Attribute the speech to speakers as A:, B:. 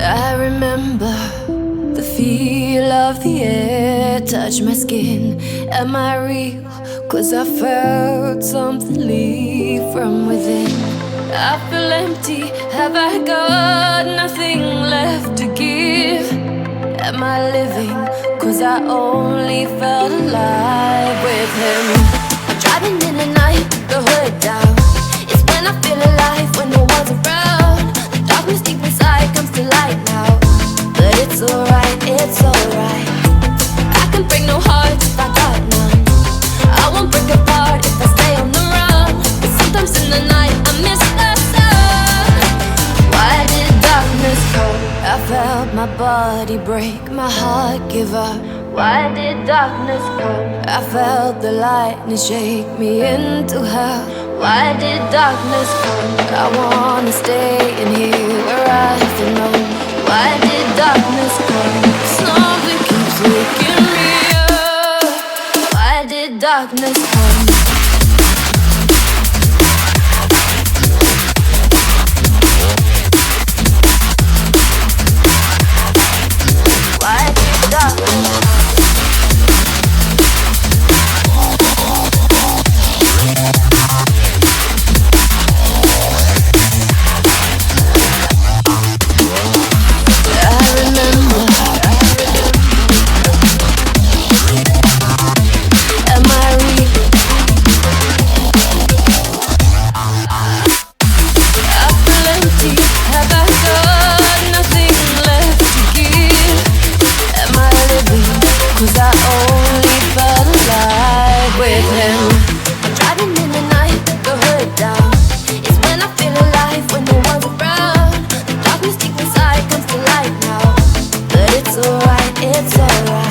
A: I remember the feel of the air touch my skin. Am I real? 'Cause I felt something leave from within. I feel empty, have I got nothing left to give? Am I living? 'Cause I only felt alive with him. I'm driving in the night, the hood down. It's when I feel alive, when no one's around. The darkness deep inside comes to light now. But it's alright, it's alright. I can break no hearts if I got none. I won't break apart if I stay on the run. But sometimes in the night I miss the sun. Why did darkness come? I felt my body break, my heart give up. Why did darkness come? I felt the lightning shake me into hell. Why did darkness come? I wanna stay in here where I feel known. Why did darkness come? Something keeps waking me up. Why did darkness come? Why did darkness come? It's alright, it's alright.